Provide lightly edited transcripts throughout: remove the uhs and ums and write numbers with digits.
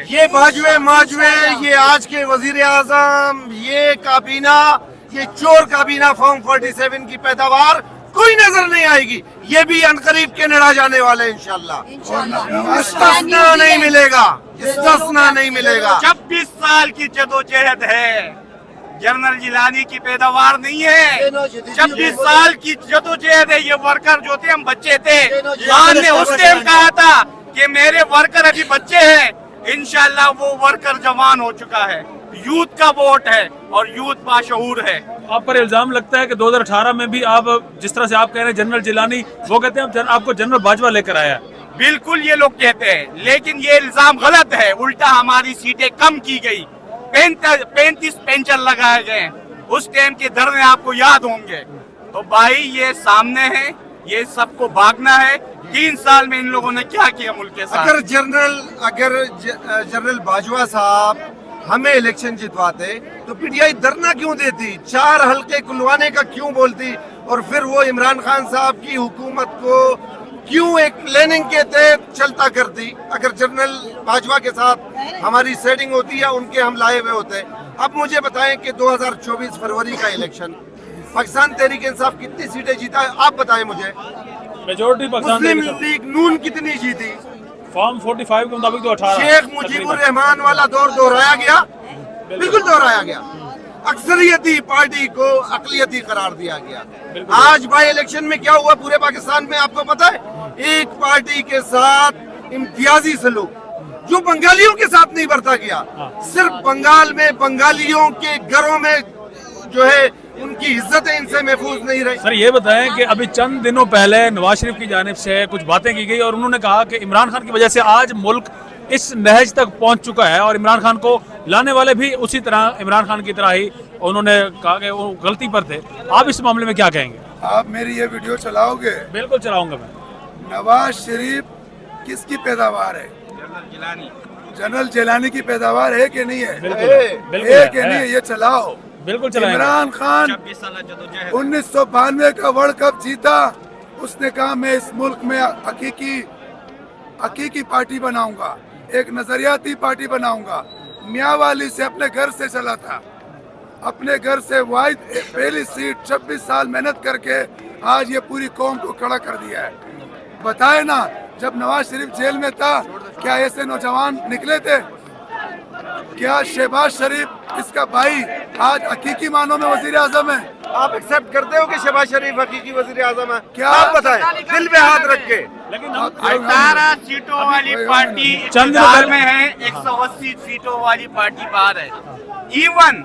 یہ باجوے ماجوے، یہ آج کے وزیر اعظم، یہ کابینہ، یہ چور کابینہ فارم 47 کی پیداوار کوئی نظر نہیں آئے گی. یہ بھی عنقریب کینیڈا جانے والے انشاءاللہ. استثناء نہیں ملے گا، استثناء نہیں ملے گا. 26 سال کی جدوجہد ہے، جنرل جیلانی کی پیداوار نہیں ہے. 26 سال کی جدوجہد ہے. یہ ورکر جو تھے، ہم بچے تھے، خان نے اس ٹائم کہا تھا کہ میرے ورکر ابھی بچے ہیں. انشاءاللہ وہ ورکر جوان ہو چکا ہے. یوتھ کا ووٹ ہے اور یوتھ باشعور ہے. آپ پر الزام لگتا ہے کہ 2018 میں بھی آپ جس طرح سے آپ کہہ رہے ہیں جنرل جیلانی، وہ کہتے ہیں آپ کو جنرل باجوہ لے کر آیا. بالکل یہ لوگ کہتے ہیں، لیکن یہ الزام غلط ہے. الٹا ہماری سیٹیں کم کی گئی، 35 پینچر لگائے گئے. اس ٹائم کے دھرنے آپ کو یاد ہوں گے. تو بھائی یہ سامنے ہے، یہ سب کو بھاگنا ہے. 3 سال میں ان لوگوں نے کیا کیا ملک کے ساتھ. اگر جنرل باجوہ صاحب ہمیں الیکشن جتواتے تو پی ٹی آئی دھرنا کیوں دیتی، 4 حلقے کھلوانے کا کیوں بولتی، اور پھر وہ عمران خان صاحب کی حکومت کو کیوں ایک پلاننگ کے تحت چلتا کرتی. اگر جنرل باجوہ کے ساتھ ہماری سیٹنگ ہوتی یا ان کے ہم لائے ہوئے ہوتے. اب مجھے بتائیں کہ 2024 فروری کا الیکشن پاکستان تحریک انصاف کتنی سیٹیں جیتا ہے؟ آپ بتائیں مجھے. میجورٹی مسلم لیگ نون کتنی جیتی؟ فارم 45 کے مطابق تو 18. شیخ مجیب الرحمان والا دور دہرایا گیا، بالکل دہرایا گیا. اکثریتی پارٹی کو اقلیتی قرار دیا گیا. آج بائی الیکشن میں کیا ہوا پورے پاکستان میں آپ کو پتا ہے؟ ایک پارٹی کے ساتھ امتیازی سلوک جو بنگالیوں کے ساتھ نہیں برتا گیا. صرف بنگال میں بنگالیوں کے گھروں میں جو ہے ان کی عزتیں ان سے محفوظ نہیں رہی. سر یہ بتائیں کہ ابھی چند دنوں پہلے نواز شریف کی جانب سے کچھ باتیں کی گئی اور انہوں نے کہا کہ عمران خان کی وجہ سے آج ملک اس نہج تک پہنچ چکا ہے، اور عمران خان کو لانے والے بھی اسی طرح عمران خان کی طرح ہی انہوں نے کہا کہ وہ غلطی پر تھے. آپ اس معاملے میں کیا کہیں گے؟ آپ میری یہ ویڈیو چلاؤ گے؟ بالکل چلاؤں گا میں. نواز شریف کس کی پیداوار ہے؟ جنرل جیلانی کی پیداوار ہے کہ نہیں ہے؟ ہے کہ نہیں ہے؟ یہ چلاؤ. بالکل چلائیں گے. عمران خان 1992 کا ورلڈ کپ جیتا. اس نے کہا میں اس ملک میں حقیقی پارٹی بناؤں گا، ایک نظریاتی پارٹی بناؤں گا. میاں والی سے اپنے گھر سے چلا تھا، اپنے گھر سے واحد پہلی سیٹ 26 سال محنت کر کے آج یہ پوری قوم کو کھڑا کر دیا ہے. بتائے نا جب نواز شریف جیل میں تھا کیا ایسے نوجوان نکلے تھے؟ کیا شہباز شریف اس کا بھائی آج حقیقی معنوں میں وزیر اعظم ہے؟ آپ ایکسپٹ کرتے ہو کہ شہباز شریف حقیقی وزیر اعظم ہے؟ کیا آپ بتائیں دل پہ ہاتھ رکھ کے. لیکن 18 سیٹوں والی پارٹی چند اقتدار میں ہے، 180 سیٹوں والی پارٹی باہر ہے. ایون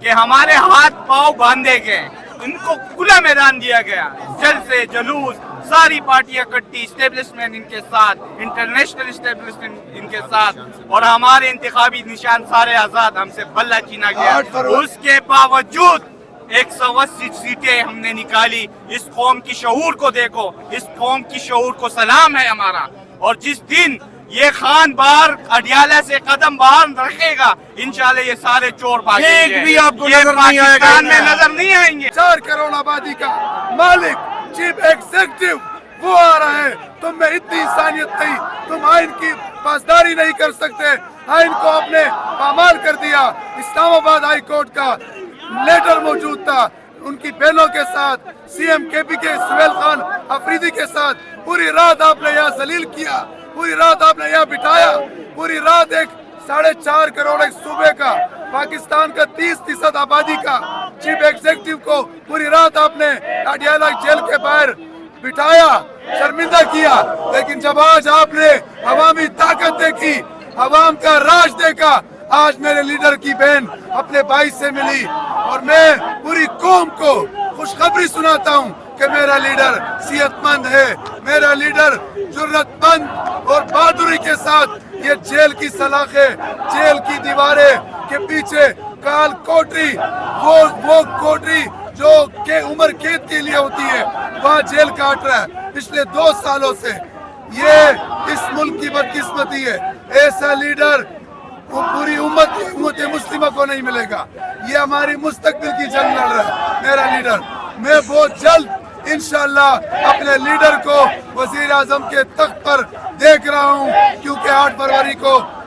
کہ ہمارے ہاتھ پاؤں باندھے گئے، ان کو کھلا میدان دیا گیا. جلسے جلوس ساری پارٹیاں کٹی، اسٹیبلشمنٹ ان کے ساتھ، انٹرنیشنل اسٹیبلشمنٹ ان کے ساتھ، اور ہمارے انتخابی نشان سارے آزاد، ہم سے بلہ چینا گیا. اس کے باوجود 180 سیٹیں ہم نے نکالی. اس قوم کی شعور کو دیکھو، اس قوم کی شعور کو سلام ہے ہمارا. اور جس دن یہ خان باہر اڈیالہ سے قدم باہر رکھے گا انشاءاللہ یہ سارے چور بھاگیں گے. ایک بھی آپ کو یہ نظر نہیں آئے گا. پاکستان میں نظر نہیں آئیں گے. 4 کروڑ آبادی کا مالک چیف ایگزیکٹو وہ آ رہا ہے. تم میں اتنی انسانیت نہیں، تم آئین کی پاسداری نہیں کر سکتے. آئین کو آپ نے پامال کر دیا. اسلام آباد ہائی کورٹ کا لیٹر موجود تھا ان کی بہنوں کے ساتھ، سی ایم کے پی کے سہیل خان افریدی کے ساتھ. پوری رات آپ نے یہاں ذلیل کیا، پوری رات آپ نے یہاں بٹھایا. پوری رات ایک 4.5 کروڑ ایک صوبے کا، پاکستان کا 30% آبادی کا چیف ایگزیکٹو کو پوری رات آپ نے اڈیالہ جیل کے باہر بٹھایا، شرمندہ کیا. لیکن جب آج آپ نے عوامی طاقت دیکھی، عوام کا راج دیکھا، آج میرے لیڈر کی بہن اپنے بھائی سے ملی، اور میں پوری قوم کو خوشخبری سناتا ہوں کہ میرا لیڈر صحت مند ہے. میرا لیڈر جرت مند اور بہادری کے ساتھ یہ جیل کی سلاخیں، جیل کی دیواریں کے پیچھے کال کوٹری، وہ کوٹری جو کہ عمر قید کے لیے ہوتی ہے، وہاں جیل کاٹ رہا ہے. پچھلے 2 سالوں سے یہ اس ملک کی بدقسمتی ہے. ایسا لیڈر پوری امت مسلمہ کو نہیں ملے گا. یہ ہماری مستقبل کی جنگ لڑ رہا ہے میرا لیڈر. میں بہت جلد انشاءاللہ اپنے لیڈر کو وزیر اعظم کے تخت پر دیکھ رہا ہوں، کیونکہ 8 فروری کو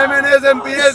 MNAs MPs